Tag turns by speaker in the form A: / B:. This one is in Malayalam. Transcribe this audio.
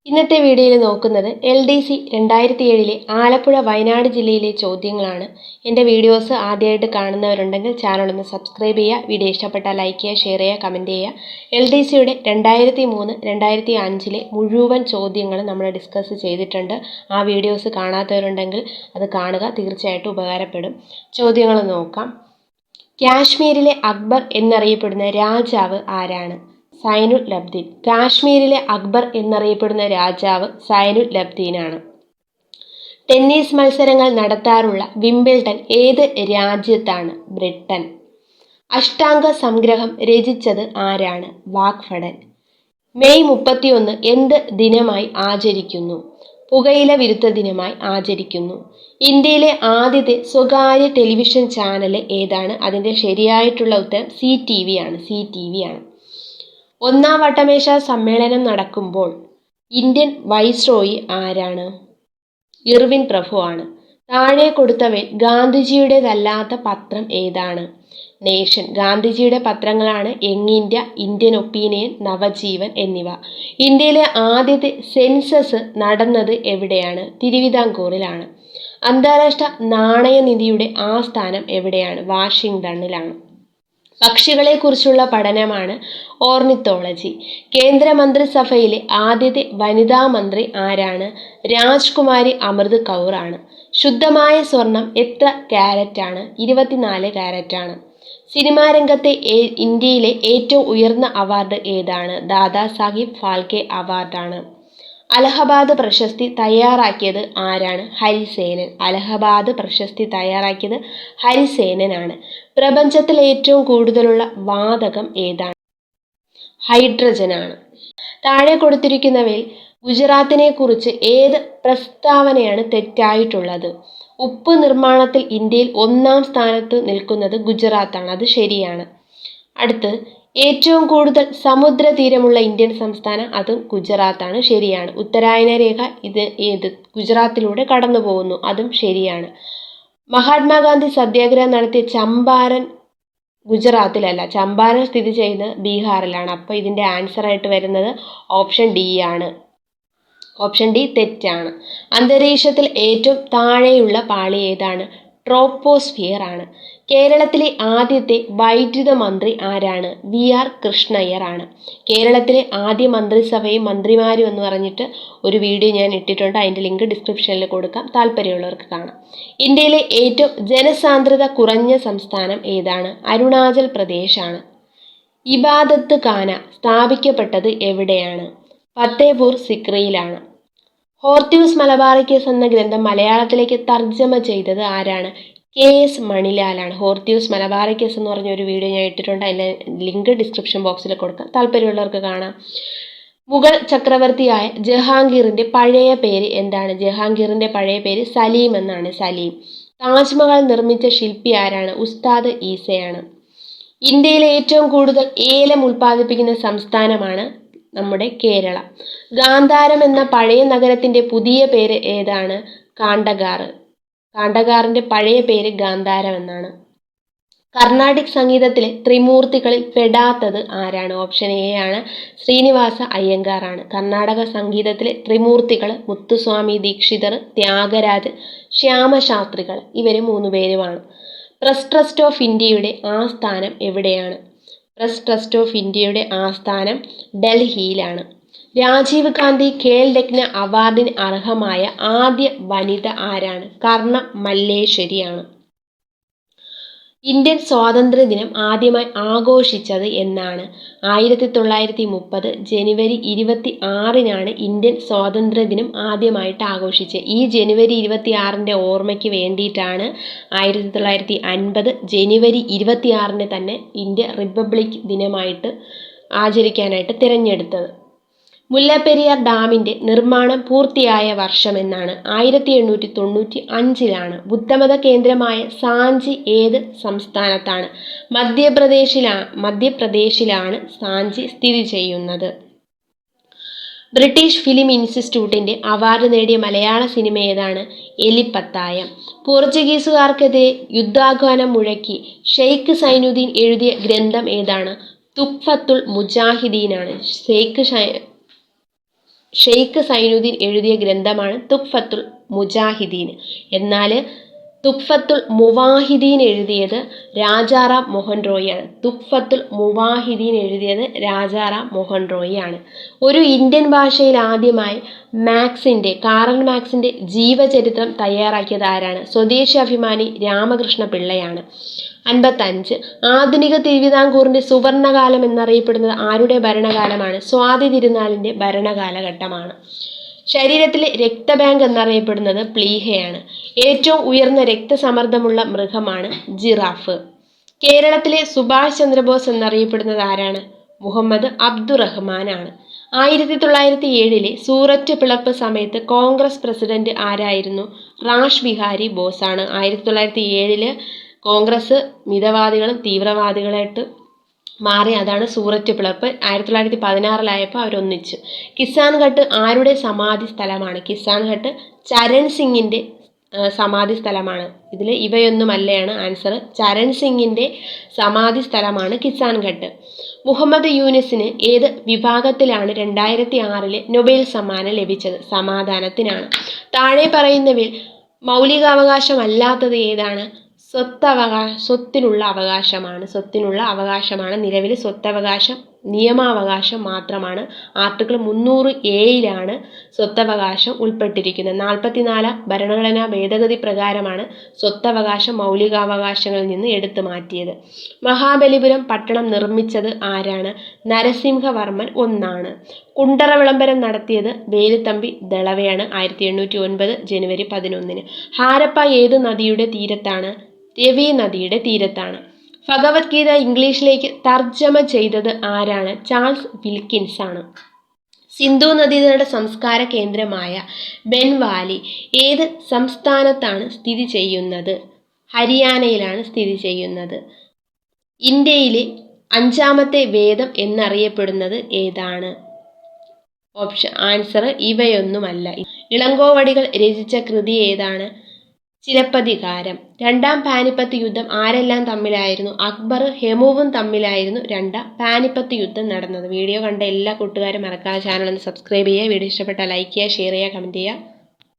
A: ഇന്നത്തെ വീഡിയോയിൽ നോക്കുന്നത് LDC 2007 ആലപ്പുഴ വയനാട് ജില്ലയിലെ ചോദ്യങ്ങളാണ്. എൻ്റെ വീഡിയോസ് ആദ്യമായിട്ട് കാണുന്നവരുണ്ടെങ്കിൽ ചാനൽ ഒന്ന് സബ്സ്ക്രൈബ് ചെയ്യുക. വീഡിയോ ഇഷ്ടപ്പെട്ടാൽ ലൈക്ക് ചെയ്യുക, ഷെയർ ചെയ്യുക, കമൻറ്റ് ചെയ്യുക. LDCയുടെ 2003-2005 മുഴുവൻ ചോദ്യങ്ങൾ നമ്മൾ ഡിസ്കസ് ചെയ്തിട്ടുണ്ട്. ആ വീഡിയോസ് കാണാത്തവരുണ്ടെങ്കിൽ അത് കാണുക, തീർച്ചയായിട്ടും ഉപകാരപ്പെടും. ചോദ്യങ്ങൾ നോക്കാം. കാശ്മീരിലെ അക്ബർ എന്നറിയപ്പെടുന്ന രാജാവ് ആരാണ്? സൈനുൽ ലബ്ദീൻ. കാശ്മീരിലെ അക്ബർ എന്നറിയപ്പെടുന്ന രാജാവ് സൈനുൽ ലബ്ദീനാണ്. ടെന്നീസ് മത്സരങ്ങൾ നടത്താറുള്ള വിംബിൾഡൺ ഏത് രാജ്യത്താണ്? ബ്രിട്ടൻ. അഷ്ടാംഗ സംഗ്രഹം രചിച്ചത് ആരാണ്? വാഗ്ഭടൻ. മെയ് 31 എന്ത് ദിനമായി ആചരിക്കുന്നു? പുകയില വിരുദ്ധ ദിനമായി ആചരിക്കുന്നു. ഇന്ത്യയിലെ ആദ്യത്തെ സ്വകാര്യ ടെലിവിഷൻ ചാനൽ ഏതാണ്? അതിൻ്റെ ശരിയായിട്ടുള്ള ഉത്തരം CTV ആണ്. CTV ആണ്. ഒന്നാം വട്ടമേശ സമ്മേളനം നടക്കുമ്പോൾ ഇന്ത്യൻ വൈസ്രോയി ആരാണ്? ഇർവിൻ പ്രഭു ആണ്. താഴെ കൊടുത്തവയിൽ ഗാന്ധിജിയുടേതല്ലാത്ത പത്രം ഏതാണ്? നേഷൻ. ഗാന്ധിജിയുടെ പത്രങ്ങളാണ് Young India, Indian Opinion, Navajivan എന്നിവ. ഇന്ത്യയിലെ ആദ്യത്തെ സെൻസസ് നടന്നത് എവിടെയാണ്? തിരുവിതാംകൂറിലാണ്. അന്താരാഷ്ട്ര നാണയനിധിയുടെ ആസ്ഥാനം എവിടെയാണ്? വാഷിംഗ്ടണിലാണ്. പക്ഷികളെക്കുറിച്ചുള്ള പഠനമാണ് ഓർണിത്തോളജി. കേന്ദ്രമന്ത്രിസഭയിലെ ആദ്യത്തെ വനിതാ മന്ത്രി ആരാണ്? രാജ്കുമാരി അമൃത് കൗർ ആണ്. ശുദ്ധമായ സ്വർണം എത്ര ക്യാരറ്റാണ്? 24 ക്യാരറ്റാണ്. സിനിമാ രംഗത്തെ ഇന്ത്യയിലെ ഏറ്റവും ഉയർന്ന അവാർഡ് ഏതാണ്? ദാദാ സാഹിബ് ഫാൽക്കെ അവാർഡാണ്. അലഹബാദ് പ്രശസ്തി തയ്യാറാക്കിയത് ആരാണ്? ഹരിസേനൻ. അലഹബാദ് പ്രശസ്തി തയ്യാറാക്കിയത് ഹരിസേനനാണ്. പ്രപഞ്ചത്തിൽ ഏറ്റവും കൂടുതലുള്ള വാതകം ഏതാണ്? ഹൈഡ്രജനാണ്. താഴെ കൊടുത്തിരിക്കുന്നവയിൽ ഗുജറാത്തിനെ കുറിച്ച് ഏത് പ്രസ്താവനയാണ് തെറ്റായിട്ടുള്ളത്? ഉപ്പ് നിർമ്മാണത്തിൽ ഇന്ത്യയിൽ 1-ാം സ്ഥാനത്ത് നിൽക്കുന്നത് ഗുജറാത്താണ്. അത് ശരിയാണ്. അടുത്ത് ഏറ്റവും കൂടുതൽ സമുദ്രതീരമുള്ള ഇന്ത്യൻ സംസ്ഥാനം, അതും ഗുജറാത്താണ്. ശരിയാണ്. ഉത്തരായന രേഖ ഏത് ഗുജറാത്തിലൂടെ കടന്നു പോകുന്നു. അതും ശരിയാണ്. മഹാത്മാഗാന്ധി സത്യാഗ്രഹം നടത്തിയ ചമ്പാരൻ ഗുജറാത്തിലല്ല. ചമ്പാരൻ സ്ഥിതി ചെയ്യുന്നത് ബീഹാറിലാണ്. അപ്പോൾ ഇതിൻ്റെ ആൻസറായിട്ട് വരുന്നത് ഓപ്ഷൻ ഡി ആണ്. ഓപ്ഷൻ ഡി തെറ്റാണ്. അന്തരീക്ഷത്തിൽ ഏറ്റവും താഴെയുള്ള പാളി ഏതാണ്? ട്രോപ്പോസ്ഫിയർ ആണ്. കേരളത്തിലെ ആദ്യത്തെ വൈദ്യുത മന്ത്രി ആരാണ്? VR കൃഷ്ണയ്യർ ആണ്. കേരളത്തിലെ ആദ്യ മന്ത്രിസഭയും മന്ത്രിമാരും എന്ന് പറഞ്ഞിട്ട് ഒരു വീഡിയോ ഞാൻ ഇട്ടിട്ടുണ്ട്. അതിൻ്റെ ലിങ്ക് ഡിസ്ക്രിപ്ഷനിൽ കൊടുക്കാം, താല്പര്യമുള്ളവർക്ക് കാണാം. ഇന്ത്യയിലെ ഏറ്റവും ജനസാന്ദ്രത കുറഞ്ഞ സംസ്ഥാനം ഏതാണ്? അരുണാചൽ പ്രദേശ് ആണ്. ഇബാദത്ത് ഖാന സ്ഥാപിക്കപ്പെട്ടത് എവിടെയാണ്? ഫത്തേപൂർ സിക്രിയിലാണ്. ഹോർത്തൂസ് മലബാറിക്കസ് എന്ന ഗ്രന്ഥം മലയാളത്തിലേക്ക് തർജ്ജമ ചെയ്തത് ആരാണ്? KS മണിലാലാണ്. ഹോർത്തൂസ് മലബാറിക്കസ് എന്ന് പറഞ്ഞ ഒരു വീഡിയോ ഞാൻ ഇട്ടിട്ടുണ്ട്. അതിൻ്റെ ലിങ്ക് ഡിസ്ക്രിപ്ഷൻ ബോക്സിൽ കൊടുക്കാം, താല്പര്യമുള്ളവർക്ക് കാണാം. മുഗൾ ചക്രവർത്തിയായ ജഹാംഗീറിൻ്റെ പഴയ പേര് എന്താണ്? ജഹാംഗീറിൻ്റെ പഴയ പേര് സലീം എന്നാണ്. സലീം. താജ്മഹൽ നിർമ്മിച്ച ശില്പി ആരാണ്? ഉസ്താദ് ഈസയാണ്. ഇന്ത്യയിലെ ഏറ്റവും കൂടുതൽ ഏലം ഉൽപ്പാദിപ്പിക്കുന്ന സംസ്ഥാനമാണ് നമ്മുടെ കേരളം. ഗാന്ധാരം എന്ന പഴയ നഗരത്തിൻ്റെ പുതിയ പേര് ഏതാണ്? കാണ്ടഗാർ. കാണ്ടഗാറിൻ്റെ പഴയ പേര് ഗാന്ധാരം എന്നാണ്. കർണാടിക് സംഗീതത്തിലെ ത്രിമൂർത്തികളിൽ പെടാത്തത് ആരാണ്? ഓപ്ഷൻ എ ആണ്. ശ്രീനിവാസ അയ്യങ്കാർ ആണ്. കർണാടക സംഗീതത്തിലെ ത്രിമൂർത്തികൾ മുത്തുസ്വാമി ദീക്ഷിതർ, ത്യാഗരാജ്, ശ്യാമശാസ്ത്രികൾ, ഇവർ 3 പേരുമാണ്. പ്രസ് ട്രസ്റ്റ് ഓഫ് ഇന്ത്യയുടെ ആസ്ഥാനം എവിടെയാണ്? പ്രസ് ട്രസ്റ്റ് ഓഫ് ഇന്ത്യയുടെ ആസ്ഥാനം ഡൽഹിയിലാണ്. രാജീവ് ഗാന്ധി ഖേൽ രത്ന അവാർഡിന് അർഹമായ ആദ്യ വനിത ആരാണ്? കർണ മല്ലേശ്വരിയാണ്. ഇന്ത്യൻ സ്വാതന്ത്ര്യ ദിനം ആദ്യമായി ആഘോഷിച്ചത് എന്നാണ്? 1930 ജനുവരി 26-നാണ് ഇന്ത്യൻ സ്വാതന്ത്ര്യ ദിനം ആദ്യമായിട്ട് ആഘോഷിച്ചത്. ഈ ജനുവരി 26-ൻ്റെ ഓർമ്മയ്ക്ക് വേണ്ടിയിട്ടാണ് 1950 ജനുവരി 26-ന് തന്നെ ഇന്ത്യ റിപ്പബ്ലിക് ദിനമായിട്ട് ആചരിക്കാനായിട്ട് തിരഞ്ഞെടുത്തത്. മുല്ലപ്പെരിയാർ ഡാമിൻ്റെ നിർമ്മാണം പൂർത്തിയായ വർഷം എന്നാണ്? 1895-ലാണ്. ബുദ്ധമത കേന്ദ്രമായ സാഞ്ചി ഏത് സംസ്ഥാനത്താണ്? മധ്യപ്രദേശിലാണ് സാഞ്ചി സ്ഥിതി ചെയ്യുന്നത്. ബ്രിട്ടീഷ് ഫിലിം ഇൻസ്റ്റിറ്റ്യൂട്ടിൻ്റെ അവാർഡ് നേടിയ മലയാള സിനിമ ഏതാണ്? എലിപ്പത്തായം. പോർച്ചുഗീസുകാർക്കെതിരെ യുദ്ധാഹ്വാനം മുഴക്കി ഷെയ്ഖ് സൈനുദ്ദീൻ എഴുതിയ ഗ്രന്ഥം ഏതാണ്? തുഫ്ഫത്തുൽ മുജാഹിദീനാണ്. ഷെയ്ഖ് സൈനുദ്ദീൻ എഴുതിയ ഗ്രന്ഥമാണ് തുഹ്ഫത്തുൽ മുജാഹിദീൻ. എന്നാൽ തുഹ്ഫത്തുൽ മുവാഹിദീൻ എഴുതിയത് രാജാറാം മോഹൻ റോയിയാണ്. തുഹ്ഫത്തുൽ മുവാഹിദീൻ എഴുതിയത് രാജാറാം മോഹൻ റോയിയാണ്. ഒരു ഇന്ത്യൻ ഭാഷയിൽ ആദ്യമായി കാറൽ മാർക്സിൻ്റെ ജീവചരിത്രം തയ്യാറാക്കിയത് ആരാണ്? സ്വദേശി അഭിമാനി രാമകൃഷ്ണ പിള്ളയാണ്. 55. ആധുനിക തിരുവിതാംകൂറിൻ്റെ സുവർണകാലം എന്നറിയപ്പെടുന്നത് ആരുടെ ഭരണകാലമാണ്? സ്വാതി തിരുനാളിൻ്റെ ഭരണകാലഘട്ടമാണ്. ശരീരത്തിലെ രക്തബാങ്ക് എന്നറിയപ്പെടുന്നത് പ്ലീഹയാണ്. ഏറ്റവും ഉയർന്ന രക്തസമ്മർദ്ദമുള്ള മൃഗമാണ് ജിറാഫ്. കേരളത്തിലെ സുഭാഷ് ചന്ദ്രബോസ് എന്നറിയപ്പെടുന്നത് ആരാണ്? മുഹമ്മദ് അബ്ദുറഹ്മാനാണ്. 1907 സൂററ്റ് പിളർപ്പ് സമയത്ത് കോൺഗ്രസ് പ്രസിഡന്റ് ആരായിരുന്നു? റാഷ് ബിഹാരി ബോസാണ്. 1907 കോൺഗ്രസ് മിതവാദികളും തീവ്രവാദികളായിട്ട് മാറി. അതാണ് സൂററ്റ് പിളർപ്പ്. 1916 അവരൊന്നിച്ചു. കിസാൻ ഘട്ട് ആരുടെ സമാധി സ്ഥലമാണ്? കിസാൻ ഘട്ട് ചരൺ സിംഗിൻ്റെ സമാധി സ്ഥലമാണ്. ഇതിൽ ഇവയൊന്നുമല്ലയാണ് ആൻസർ. ചരൺ സിംഗിൻ്റെ സമാധി സ്ഥലമാണ് കിസാൻ ഘട്ട്. മുഹമ്മദ് യൂനിസിന് ഏത് വിഭാഗത്തിലാണ് 2006 നൊബേൽ സമ്മാനം ലഭിച്ചത്? സമാധാനത്തിനാണ്. താഴെ പറയുന്നവയിൽ മൗലികാവകാശമല്ലാത്തത് ഏതാണ്? സ്വത്തിനുള്ള അവകാശമാണ്. നിലവിൽ സ്വത്തവകാശം നിയമാവകാശം മാത്രമാണ്. ആർട്ടിക്കിൾ 300A സ്വത്തവകാശം ഉൾപ്പെട്ടിരിക്കുന്നത്. 44 ഭരണഘടനാ ഭേദഗതി പ്രകാരമാണ് സ്വത്തവകാശം മൗലികാവകാശങ്ങളിൽ നിന്ന് എടുത്തു മാറ്റിയത്. മഹാബലിപുരം പട്ടണം നിർമ്മിച്ചത് ആരാണ്? നരസിംഹവർമ്മൻ ഒന്നാണ്. കുണ്ടറ വിളംബരം നടത്തിയത് വേലുത്തമ്പി ദളവയാണ്. 1809 ജനുവരി 11. ഹാരപ്പ ഏത് നദിയുടെ തീരത്താണ്? രവി നദിയുടെ തീരത്താണ്. ഭഗവത്ഗീത ഇംഗ്ലീഷിലേക്ക് തർജ്ജമ ചെയ്തത് ആരാണ്? ചാൾസ് വിൽക്കിൻസ് ആണ്. സിന്ധു നദീതട സംസ്കാര കേന്ദ്രമായ ബെൻവാലി ഏത് സംസ്ഥാനത്താണ് സ്ഥിതി ചെയ്യുന്നത്? ഹരിയാനയിലാണ് സ്ഥിതി ചെയ്യുന്നത്. ഇന്ത്യയിലെ 5ാമത്തെ വേദം എന്നറിയപ്പെടുന്നത് ഏതാണ്? ആൻസർ ഇവയൊന്നുമല്ല. ഇളങ്കോവടികൾ രചിച്ച കൃതി ഏതാണ്? ചിലപ്പതികാരം. 2ാം പാനിപ്പത്ത് യുദ്ധം ആരെല്ലാം തമ്മിലായിരുന്നു? അക്ബർ ഹുമയൂണും തമ്മിലായിരുന്നു 2ാം പാനിപ്പത്ത് യുദ്ധം നടന്നത്. വീഡിയോ കണ്ട എല്ലാ കൂട്ടുകാരും മറക്കാതെ ചാനൽ ഒന്ന് സബ്സ്ക്രൈബ് ചെയ്യുക. വീഡിയോ ഇഷ്ടപ്പെട്ടാൽ ലൈക്ക് ചെയ്യുക, ഷെയർ ചെയ്യുക, കമൻറ്റ് ചെയ്യുക.